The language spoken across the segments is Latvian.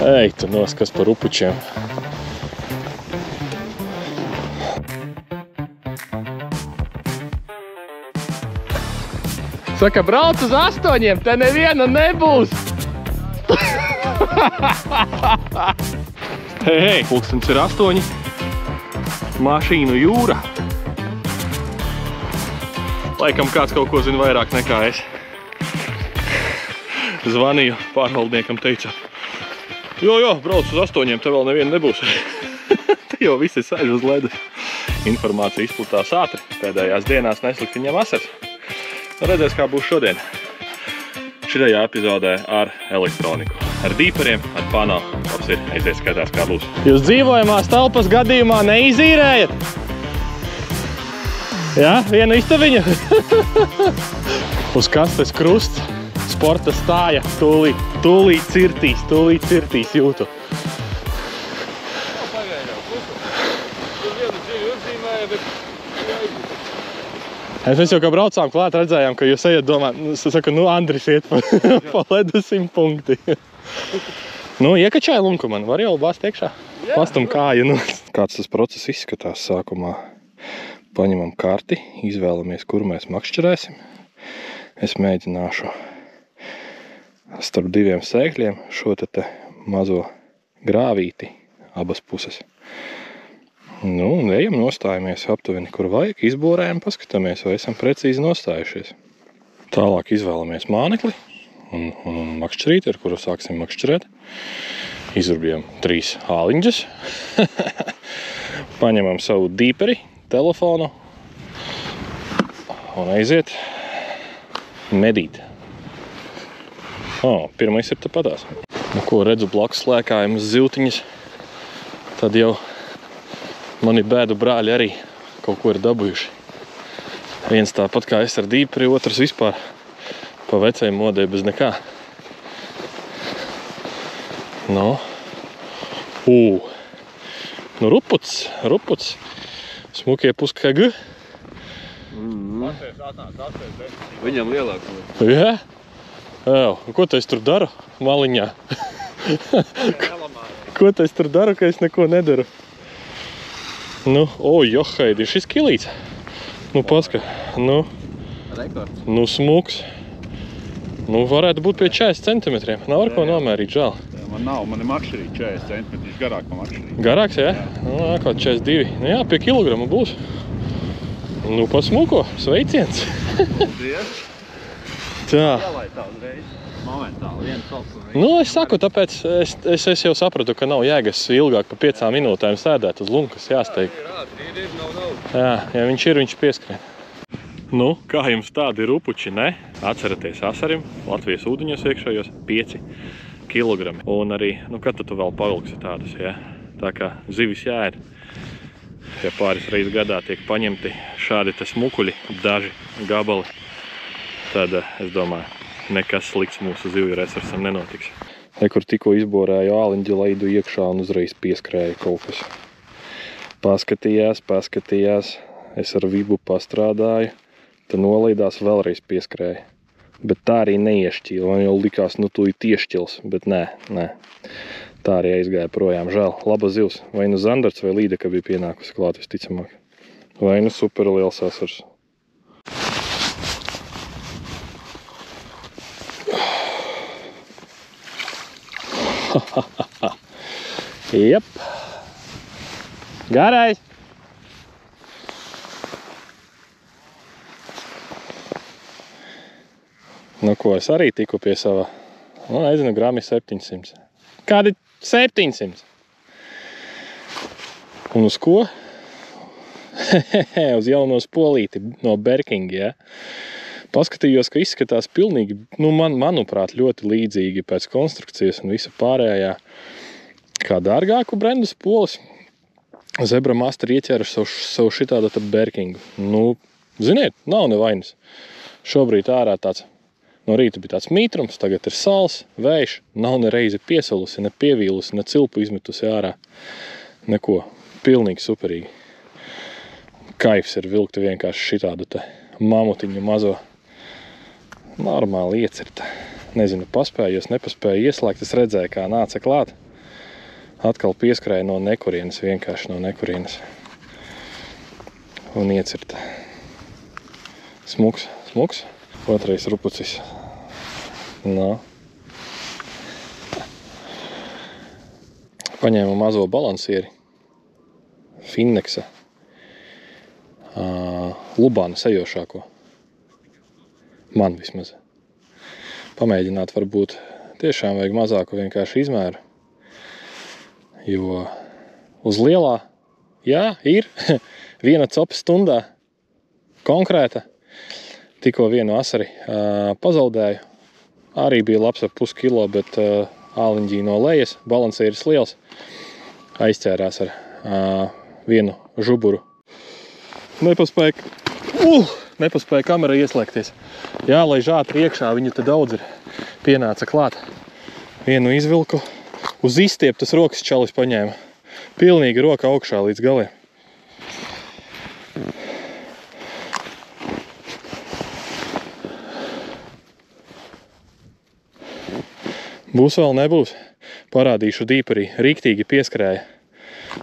Ej, tu noskas par upučiem. Saka, brauc uz 8, te neviena nebūs. Hei, pulkstens ir 8. Mašīnu jūra. Laikam kāds kaut ko zina vairāk nekā es. Zvanīju pārvaldniekam, teica, jo, brauc uz 8, te vēl neviena nebūs. Te jau visi sēž uz ledus. Informācija izplatās ātri. Pēdējās dienās neslikt viņam asars. Redzēs, kā būs šodien. Šajā epizodē ar elektroniku. Ar dīperiem, ar pano. Labs ir, aizies skatās, kā būs. Jūs dzīvojamās telpas gadījumā neizīrējat? Jā, viena istabiņa. Uz kastes krusts. Sporta stāja, tūlīt cirtīs jūtu. Mēs jau kā braucām klāt, redzējām, ka jūs ejat domāt, saku, Andris iet pa ledu 100 punkti. Iekačāja lunku man, var jau bāzt iekšā? Pastum kāju. Kāds tas process izskatās sākumā? Paņemam karti, izvēlamies, kuru mēs makšķerēsim. Es mēģināšu starp 2 sēkļiem šo te mazo grāvīti abas puses. Un ejam, nostājamies aptuveni, kur vajag, izborējam, paskatāmies, vai esam precīzi nostājušies. Tālāk izvēlamies mānekli un makšķerīti, ar kuru sāksim makšķerēt. Izurbjam 3 āliņģes. Paņemam savu dīperi, telefonu un aiziet medīt. Pirmais ir tepatās. Ko redzu blakus slēkājumas ziltiņas, tad jau mani bēdu brāļi arī kaut ko ir dabūjuši. Viens tāpat kā es ar dīperi, otrs vispār pa vecajai modē bez nekā. Ruputs. Smukie puskagi. Viņam lielāks. Jā? Ko tu es tur daru maliņā? Ko tu es tur daru, ka es neko nedaru? Johaidi, šis kilīts. Paska. Rekords. Smuks. Varētu būt pie 40 centimetriem. Nav ar ko nomērīt, žēl. Man nav, man ir makšķerīt 40 centimetri, garāk pa makšķerīt. Garāks, jā? Kaut 42. Jā, pie kilograma būs. Pa smuko, sveiciens. Paldies. Tā. Ielai tā uzreiz, momentāli, viens salps un viens. Es saku, tāpēc es jau sapratu, ka nav jēgas ilgāk pa 5 minūtēm sēdēt uz lunkas, jāsteig. Jā, ja viņš ir, viņš pieskrien. Kā jums tādi rupuči, ne? Atceraties asarim, Latvijas ūdeņos iekšējos 5 kilogrami. Un arī, kad tu vēl pavilksi tādus, jā? Tā kā zivis jāēd. Ja pāris reizes gadā tiek paņemti šādi te smukuļi, daži gabali, tad, es domāju, nekas slikts mūsu zivju resursam nenotiks. Kur tikko izborēju āliņģi laidu iekšā un uzreiz pieskrēja kaut kas. Paskatījās, es ar vibu pastrādāju, tad nolaidās vēlreiz pieskrēja. Bet tā arī neiešķīla, man jau likās, tūlīt iešķils, bet nē. Tā arī aizgāja projām, žēl. Laba zivs, vai zandarts vai līdeka bija pienākusi klāt visticamāk. Vai super liels asars. Jep. Garais. Ko es arī tiku pie sava, nezinu, grami 700. Kādi 700? Un uz ko? Uz jauno spolīti no Berkinga, ja? Paskatījos, ka izskatās pilnīgi, manuprāt, ļoti līdzīgi pēc konstrukcijas un visa pārējā. Kā dārgāku brendu spolis, Zebra Master ieķēruši savu šitādu Berkingu. Ziniet, nav nevainas. Šobrīd ārā tāds, no rīta bija tāds mītrums, tagad ir sals, vējš, nav ne reizi piesalusi, ne pievīlusi, ne cilpu izmetusi ārā. Neko, pilnīgi superīgi. Kaifs ir vilkt vienkārši šitādu te mamutiņu mazo. Normāli iecirta. Nezinu, paspēju, es nepaspēju ieslēgt, es redzēju, kā nāca klāt. Atkal pieskrēja no nekurienes, vienkārši no nekurienes. Un iecirta. Smuks. Otrais rupucis. No. Paņēmu mazo balansieri. Finneksa. Lubāna sejošāko. Man vismaz. Pamēģināt varbūt tiešām vajag mazāku vienkārši izmēru. Jo uz lielā, jā, ir viena copa stundā konkrēta. Tikko vienu asari pazaudēju. Arī bija labs ar puskilo, bet āliņģī no lejas, balansieris liels. Aizķērās ar vienu žuburu. Nepaspēja kamera ieslēgties. Jā, lai ātri iekšā, viņu te daudz ir. Pienāca klāt. Vienu izvilku. Uz izstieptas rokas čalis paņēma. Pilnīgi roka augšā līdz galiem. Būs vēl nebūs. Parādīšu dīparī. Riktīgi pieskrēja.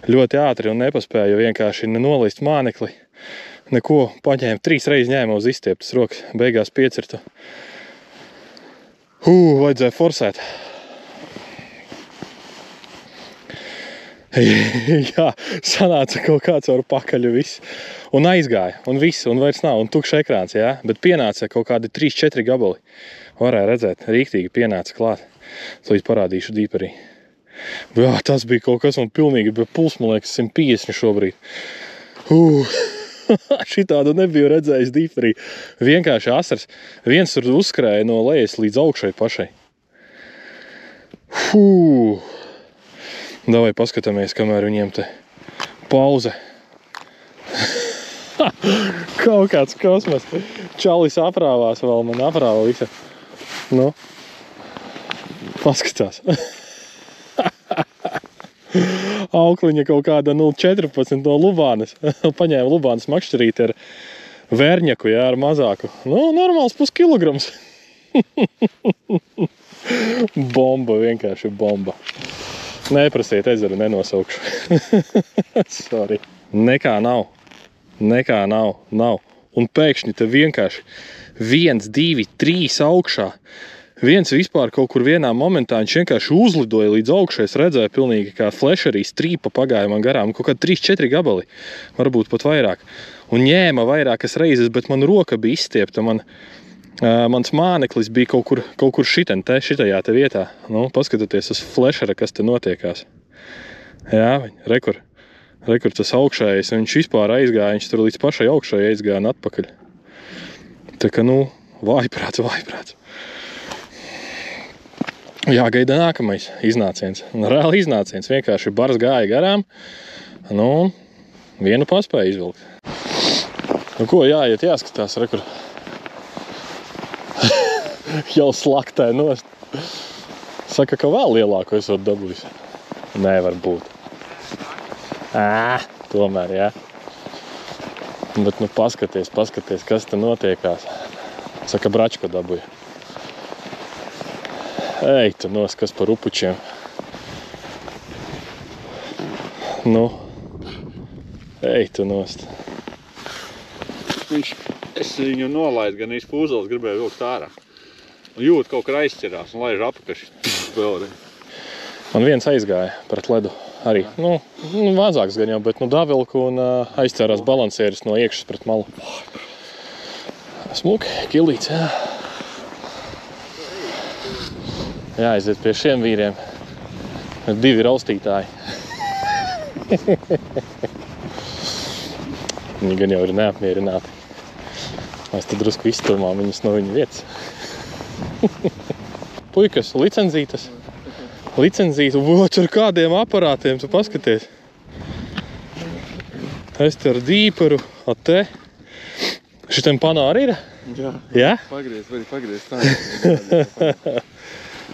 Ļoti ātri un nepaspēja vienkārši nenolīst mānekli. Neko paņēma, 3 reizes ņēma uz izstieptas rokas. Beigās piecirtu. Vajadzēja forsēt. Jā, sanāca kaut kāds ar pakaļu viss. Un aizgāja, un viss, un vairs nav, un tukšs ekrāns, jā. Bet pienāca kaut kādi 3-4 gabali. Varēja redzēt, rīktīgi pienāca klāt. Līdz parādīšu dīparī. Jā, tas bija kaut kas, un pilnīgi bija puls, man liekas, 150 šobrīd. Šitādu nebiju redzējis dīparī. Vienkārši asars. Viens tur uzskrēja no lejas līdz augšai pašai. Davai paskatāmies, kamēr viņiem te pauze. Kaut kāds kosmos. Čalis aprāvās vēl, man aprāva visa. Nu, paskatās. Aukliņa kaut kāda 0,14 no Lubānas. Paņēma Lubānas makšķerīti ar vērņaku, jā, ar mazāku. Nu, normāls puskilograms. Bomba, vienkārši bomba. Neprasiet ezeru, nenosaukšu. Sorry. Nekā nav. Un pēkšņi te vienkārši 1, 2, 3 augšā. Viens vispār kaut kur vienā momentā viņš vienkārši uzlidoja līdz augšai. Es redzēju pilnīgi kā flešerī strīpa pagāja man garām. Kaut kā 3-4 gabali. Varbūt pat vairāk. Un ņēma vairākas reizes, bet man roka bija izstiepta. Mans māneklis bija kaut kur šitajā te vietā. Nu, paskatoties uz flešera, kas te notiekās. Jā, rekur tas augšējais. Viņš vispār aizgāja, viņš tur līdz pašai augšai aizgāja un atpakaļ. Tā kā, nu, vājprāts. Jāgaida nākamais iznāciens. Reāli iznāciens. Vienkārši bars gāja garām. Nu, vienu paspēja izvilkt. Nu, ko jāiet, jāskatās, rekur. Jau slaktē nost. Saka, ka vēl lielāko esot dabūjis. Nevar būt. Tomēr, jā. Bet, nu, paskaties, kas te notiekās. Saka, bračko dabūja. Ej, tu nos, kas par upučiem. Nu. Ej, tu nost. Es viņu nolaidu, gan īsti pūzeles gribēju vilkt ārā. Un jūt kaut kā aizķerās un laiž apakaši. Man viens aizgāja pret ledu arī. Nu mazāks gan jau, bet davilku un aizķērās balansieris no iekšas pret malu. Smuki, kilīts, jā. Jāaiziet pie šiem vīriem. 2 raustītāji. Viņi gan jau ir neapmierināti. Mēs tad drusku izturmām viņus no viņa vietas. Puikas, licenzītas. Voč ar kādiem aparātiem, tu paskaties. Es te ar dīparu, te. Šitam panā arī ir? Jā. Jā? Pagriez tā.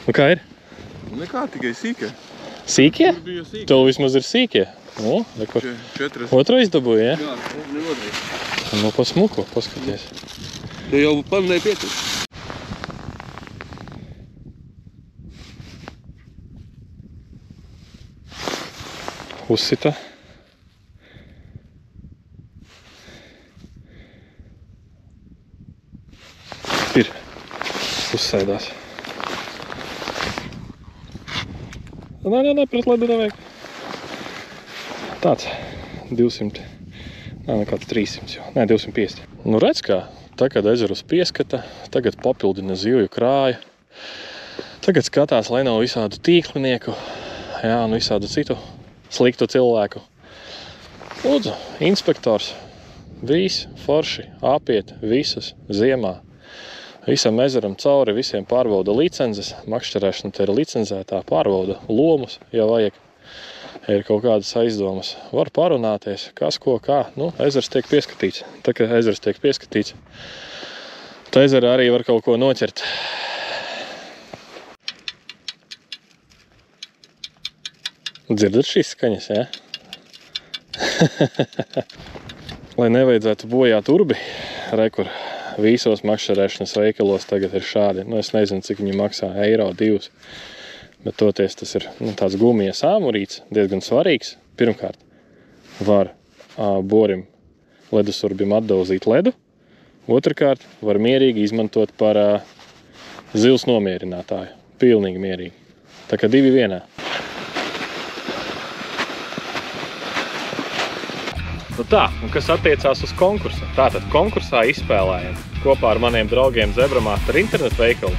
Un kā ir? Nekā, tikai sīkie. Sīkie? Bija sīkie. Tev vismaz ir sīkie. Nu, rekur. 4. Otro izdabūja, ja? Jā, ne otrais. Nu, pa smuku, paskaties. Te jau pamanēja pietur. uzsita. Ir. Uzsēdās. Nē, pret ledu nevajag. Tāds 200. Nē, kāds 300 jau. Nē, 250. Nu redz kā, tagad ezerus pieskata, tagad papildina zivju krāju. Tagad skatās, lai nav visādu tīklinieku, jā, un visādu citu sliktu cilvēku. Lūdzu, inspektors, visi forši apiet visus ziemā. Visam ezeram cauri, visiem pārbauda licences, makšķerēšana te ir licencētā, pārbauda lomus, ja vajag. Ja ir kaut kādas aizdomas, var parunāties, kas ko kā. Nu, ezers tiek pieskatīts. Tā kā ezers tiek pieskatīts, tā ezera arī var kaut ko noķert. Dzirdat šīs skaņas, jā? Lai nevajadzētu bojāt urbi, rekur visos makšķerēšanas veikalos tagad ir šādi. Nu, es nezinu, cik viņi maksā, eiro, 2. Bet toties tas ir tāds gumijas āmurīts, diezgan svarīgs. Pirmkārt, var borim ledusurbim atdauzīt ledu. Otrkārt, var mierīgi izmantot par zivs nomierinātāju. Pilnīgi mierīgi. Tā kā 2 vienā. Nu tā, un kas attiecās uz konkursu? Tātad konkursā izspēlējam kopā ar maniem draugiem Zebramaster internetu veikalu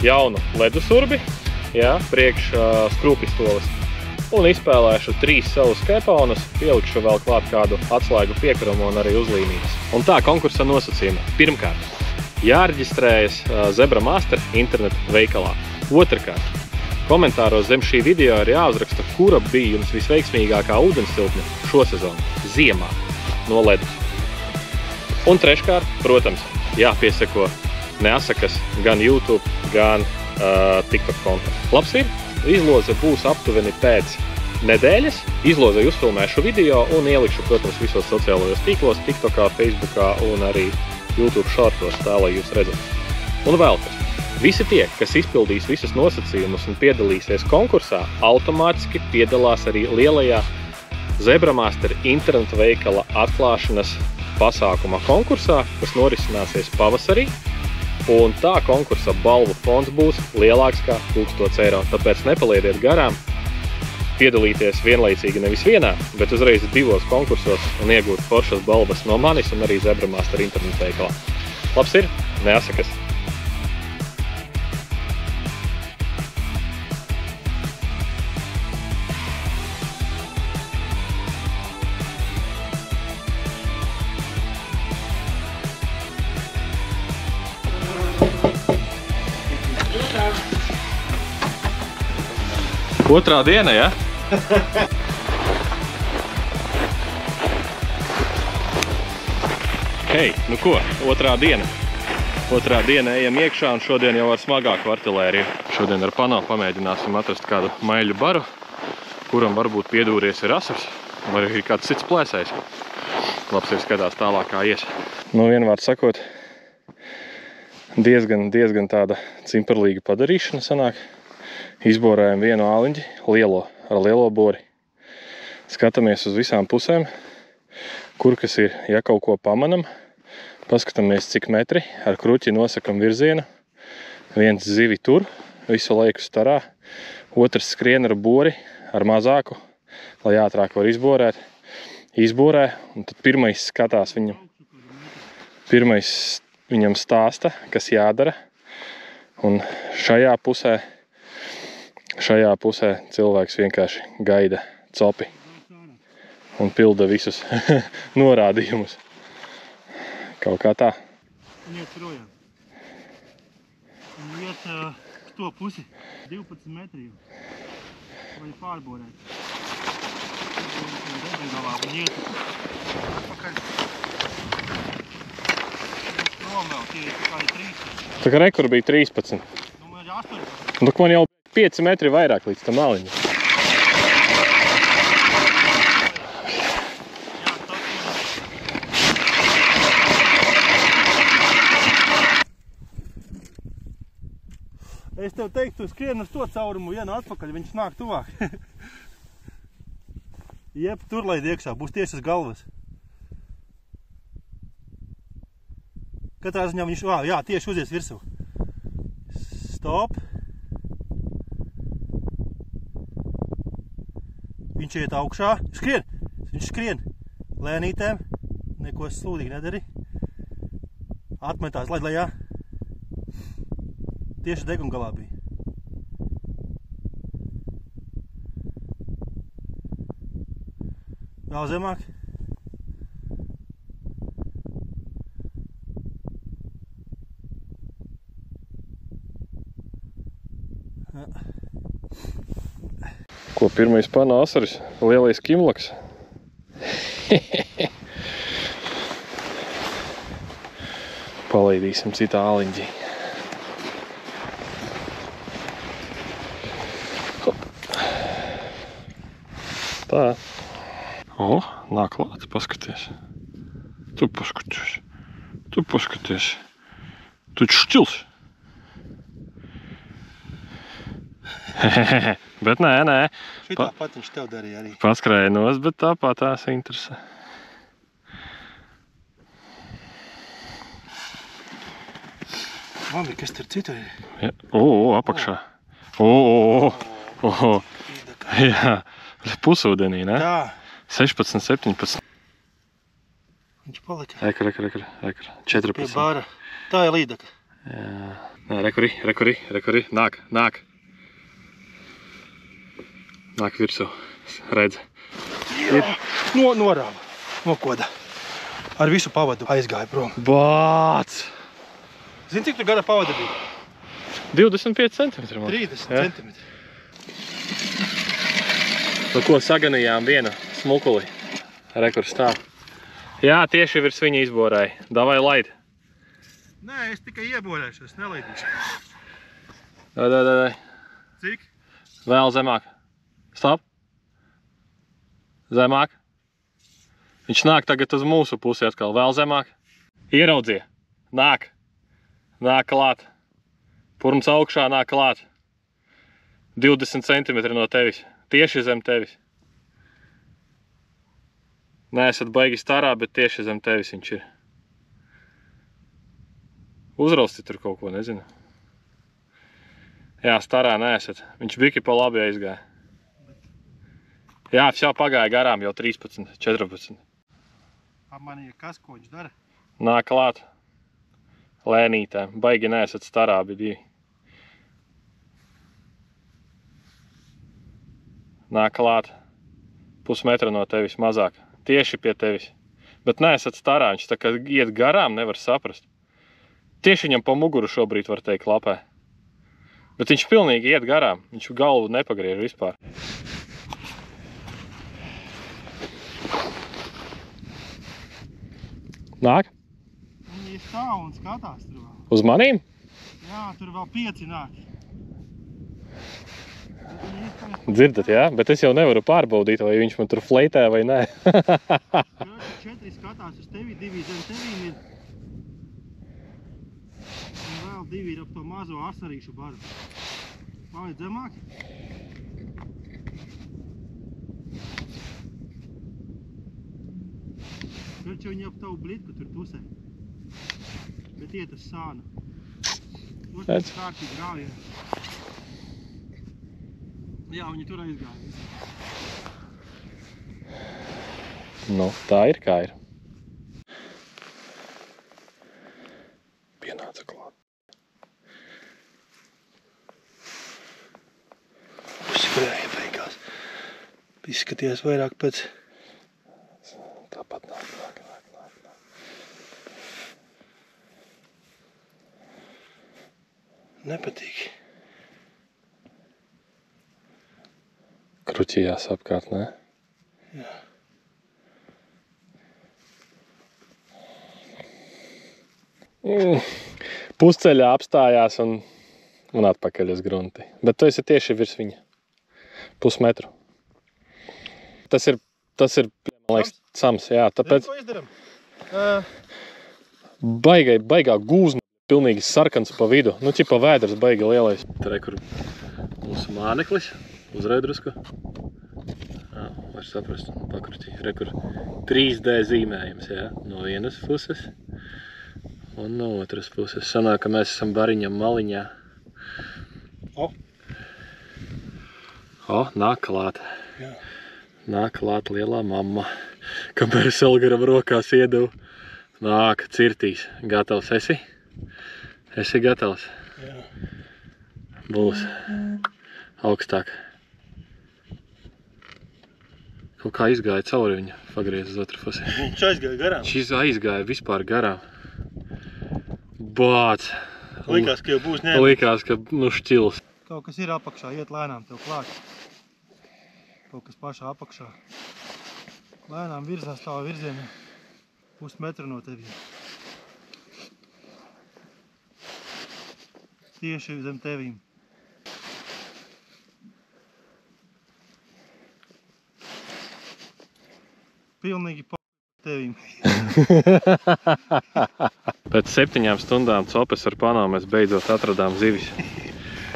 jaunu ledusurbi, jā, priekš skrūpistoles. Un izspēlēšu 3 savus kepaunus, pielikšu vēl klāt kādu atslēgu piekrumu un arī uzlīnijas. Un tā konkursa nosacījuma. Pirmkārt, jāreģistrējas Zebramaster internetu veikalā. Otrkārt, komentāros zem šī video ir jāuzraksta, kura bija jums visveiksmīgākā ūdenstilpne šo sezonu, ziemā, no ledus. Un treškārt, protams, jāpieseko neasakas gan YouTube, gan TikTok konta. Labs ir, izloze būs aptuveni pēc nedēļas. Izlozei uzfilmēšu video un ielikšu, protams, visos sociālajos tīklos, TikTokā, Facebookā un arī YouTube shortos, tā, lai jūs redzat. Un vēl kas. Visi tie, kas izpildīs visus nosacījumus un piedalīsies konkursā, automātiski piedalās arī lielajā Zebramaster internetu veikala atklāšanas pasākuma konkursā, kas norisināsies pavasarī. Un tā konkursa balvu fonds būs lielāks kā 1000 eiro. Tāpēc nepaliediet garām piedalīties vienlaicīgi nevis vienā, bet uzreiz 2 konkursos un iegūt foršas balvas no manis un arī Zebramaster internetu veikalā. Labs ir, neasakas! Otrā diena, ja? Hei, nu ko, otrā diena. Otrā diena ejam iekšā un šodien jau ar smagāku artilēriju. Šodien ar pano pamēģināsim atrast kādu maiļu baru, kuram varbūt piedūries ir asars, vai ir kāds cits plēsējs. Labs ir skatās tālāk kā ies. Nu, vienvārds sakot, diezgan tāda cimperlīga padarīšana sanāk. Izborējam vienu āliņģi, ar lielo bori. Skatāmies uz visām pusēm, kur kas ir, ja kaut ko pamanam. Paskatāmies, cik metri, ar kruķi nosakam virzienu. Viens zivi tur, visu laiku starā. Otrs skrien ar bori, ar mazāku, lai ātrāk var izborēt. Izborē, un tad pirmais skatās viņam. Pirmais viņam stāsta, kas jādara. Un šajā pusē cilvēks vienkārši gaida copi un pilda visus norādījumus. Kaut kā tā. Un iet projām. Un iet uz to pusi 12 metri. Vai pārborēt. Un iet atpakaļ. Prom vēl, tie ir tikai 13. Tā kā rekur bija 13. Nu, man ir 18. Nu, man jau 5 metri vairāk līdz tam āliņam. Es tev teiktu, tu skrien uz to caurumu, vienu atpakaļ, viņš nāk tuvāk. Jeb, tur laid iekšā, būs tieši uz galvas. Katrā ziņā viņš, jā, tieši uzies virsū. Stop. Viņš iet augšā. Skrien! Viņš skrien. Lēnītēm. Neko slūdīgi nedari. Atmetās, laid lejā. Tieši degungalā bija. Vēl zemāk. Ko pirmais pana asaris? Lielais kimlaks. Palaidīsim citā āliņģī. Tā. O, nāk klāt, paskaties. Tu paskaties. Tu paskaties. Tu šķils. Bet nē. Šitā pat viņš tev darīja arī. Paskrēja nos, bet tāpat tās interesē. Labi, kas tur citur ir? Ja. Apakšā. Jā, pusūdenī, ne? Tā. 16, 17. Viņš palika. Rekuri. Pie 14. bāra. Tā ir līdaka. Jā. Nē, rekuri. Nāk. Nāk virsū. Redz. Norāva. Nokoda. Ar visu pavadu aizgāja prom. Bāc! Zini, cik tu gara pavada bija? 25 centimetri. 30 centimetri. Nu ko, saganījām vienu smukuli. Rekur stāv. Jā, tieši virs viņa izborēja. Davai laid. Nē, es tikai ieborēšu, es nelaidīšu. Dai. Cik? Vēl zemāk. Stop. Zemāk. Viņš nāk tagad uz mūsu pusi atkal. Vēl zemāk. Ieraudzīja. Nāk. Nāk klāt. Purns augšā nāk klāt. 20 centimetri no tevis. Tieši zem tevis. Neesat baigi starā, bet tieši zem tevis viņš ir. Uzrausti tur kaut ko, nezinu. Jā, starā neesat. Viņš biki pa labi aizgāja. Jā, jau pagāja garām, jau 13, 14. Pamanīja, kas, ko viņš dara? Nāk klāt. Lēnītēm. Baigi neesat starā, bija divi. Nāk klāt. Pusmetra no tevis mazāk. Tieši pie tevis. Bet neesat starā, viņš tā kā iet garām, nevar saprast. Tieši viņam pa muguru šobrīd var teikt klapē. Bet viņš pilnīgi iet garām. Viņš galvu nepagriež vispār. Nāk? Viņi stāv un skatās tur vēl. Uz manīm? Jā, tur vēl 5 nāk. Dzirdat, jā? Bet es jau nevaru pārbaudīt, vai viņš man tur fleitē vai nē. 4 skatās uz tevi, 2 zem tevīm ir. Un vēl 2 ir ap to mazo asarīšu baru. Paliet zemāk. Taču viņi ap tavu blitku tur tusē. Bet iet uz sānu. Tur kārtīgi grāvien. Jā, viņi tur aizgāja. Nu, tā ir kā ir. Pienāca klāt. Uzskrēja beigās. Izskaties vairāk pēc... Tāpat nāk. Nepatīk. Kruķījās apkārt, ne? Jā. Pusceļā apstājās un atpakaļ uz grunti. Bet tu esi tieši virs viņa. Pusmetru. Tas ir, man liekas, sams, jā. Tāpēc Ko izdaram? baigā gūzma, pilnīgi sarkans pa vidu. Nu, ķipa vēders baigi lielais. Tur, kur mūsu māneklis, uzrai drusku. Jā. var saprast, pakrutīju. Re, kur 3D zīmējums, jā, no vienas puses un no otras puses. Sanāk, ka mēs esam bariņam maliņā. Nāk klāt. Jā. Nāk klāt lielā mamma. Kamēr es Elgaram rokās iedevu. Nāk, cirtīs. Gatavs esi? Esi gatavs? Jā. Būs. Augstāk. Kaut kā izgāja cauri viņa, pagriez uz otru pusi. Viņš aizgāja garām. Šis aizgāja vispār garām. Bāc! Likās, ka jau būs ņēmis. Likās, ka šķils. Kaut kas ir apakšā, iet lēnām tev klāt. Kaut kas pašā apakšā. Lēnām virzās tava virzienā. Pusmetru no tevi. Tieši zem tevīm. Pilnīgi tevīm. Pēc 7 stundām copes ar Pano mēs beidzot atradām zivis.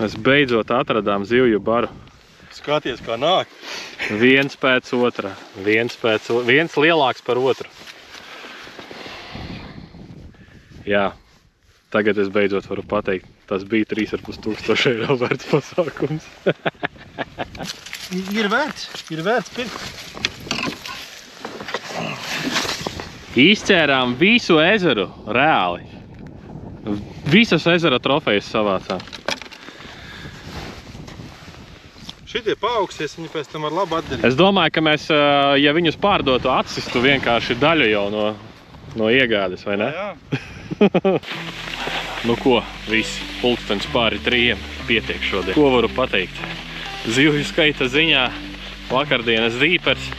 Mēs beidzot atradām zivju baru. Skaties, kā nāk. Viens pēc otra. Viens lielāks par otru. Jā, tagad es beidzot varu pateikt, tas bija 3500 eiro vērts pasākums. Ir vērts pirkt. Izķērām visu ezeru, reāli. Visas ezera trofejas savācām. Šitie paaugsies, viņi pēc tam var labi atdarīt. Es domāju, ka mēs, ja viņus pārdotu, atsistu vienkārši daļu jau no iegādes, vai ne? Jā. Nu ko, viss, pulkstenis pāri 3 pietiek šodien. Ko varu pateikt? Zivju skaita ziņā vakardienas dīpers,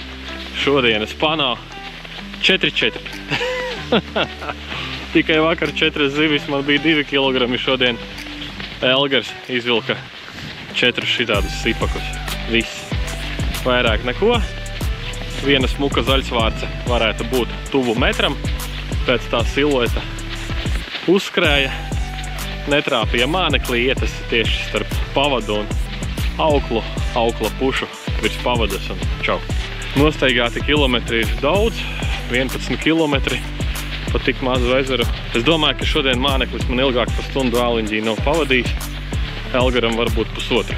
šodienas Pano 4-4. Tikai vakar 4 zivis, man bija 2 kilogrami šodien. Elgars izvilka 4 šitādus sipakus. Viss. Vairāk neko. Viena smuka zaļsvārce varētu būt tuvu metram. Pēc tā silueta uzskrēja. Netrāpīja māneklī, ietas tieši starp pavadu un auklu. Aukla pušu virs pavadas un čau. Nostaigāti kilometri ir daudz. 11 kilometri pa tik mazu ezeru. Es domāju, ka šodien māneklis man ilgāk pa stundu āliņģī nav pavadījis. Elgaram varbūt pusotru.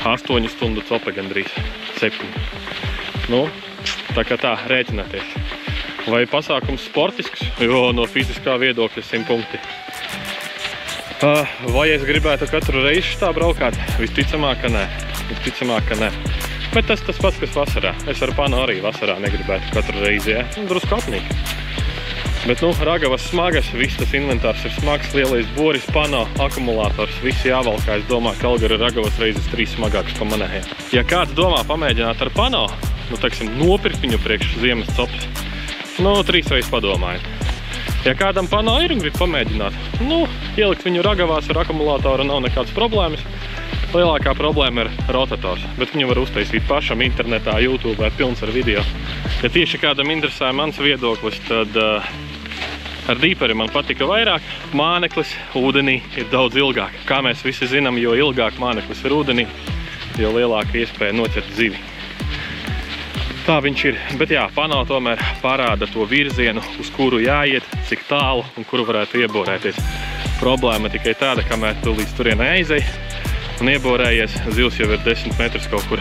8 stundu cope gandrīz. 7. Nu, tā kā tā, rēķināties. Vai pasākums sportisks? Jo no fiziskā viedokļa 100 punkti. Vai es gribētu katru reizi tā braukāt? Visticamāk, ka nē. Visticamāk, ka nē. Bet tas pats, kas vasarā. Es ar Pano arī vasarā negribētu katru reizi, jā. Drusku apnīgi. Bet, ragavas smagas, viss tas inventārs ir smags, lielais boris, Pano, akumulātors, viss jāvalkā. Es domāju, ka Elgara ragavas reizes 3 smagāks pa manējiem. Ja kāds domā pamēģināt ar Pano, teiksim, nopirkt viņu priekš ziemas copas, 3 reizes padomājiet. Ja kādam Pano ir un grib pamēģināt, ielikt viņu ragavās ar akumulātoru nav nekādas problēmas. Lielākā problēma ir rotators, bet viņu var uztaisīt pašam internetā, YouTube, pilns ar video. Ja tieši kādam interesē mans viedoklis, tad ar dīperi man patika vairāk. Māneklis ūdenī ir daudz ilgāk. Kā mēs visi zinām, jo ilgāk māneklis ir ūdenī, jo lielāka iespēja noķert zivi. Tā viņš ir, bet jā, Pano tomēr parāda to virzienu, uz kuru jāiet, cik tālu un kuru varētu ieborēties. Problēma tikai tāda, kamēr tu līdz turienai aizej un ieborējies, zivs jau ir 10 metrus kaut kur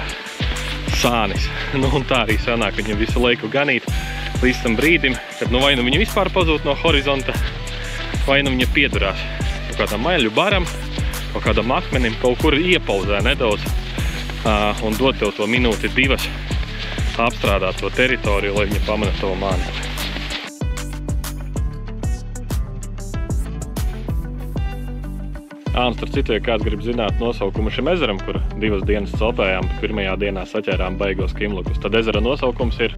sānis. Un tā arī sanāk viņam visu laiku ganīt līdz tam brīdim, kad vai viņa vispār pazūd no horizonta, vai viņa piedurās kaut kādam maļu baram, kaut kādam akmenim, kaut kur iepauzē nedaudz un dod tev to minūti 2 apstrādāt to teritoriju, lai viņa pamana tavu mānekli. Un starp citu, ja kāds grib zināt nosaukumu šim ezeram, kur 2 dienas copējām, pirmajā dienā saķērām baigos kimlukus, tad ezera nosaukums ir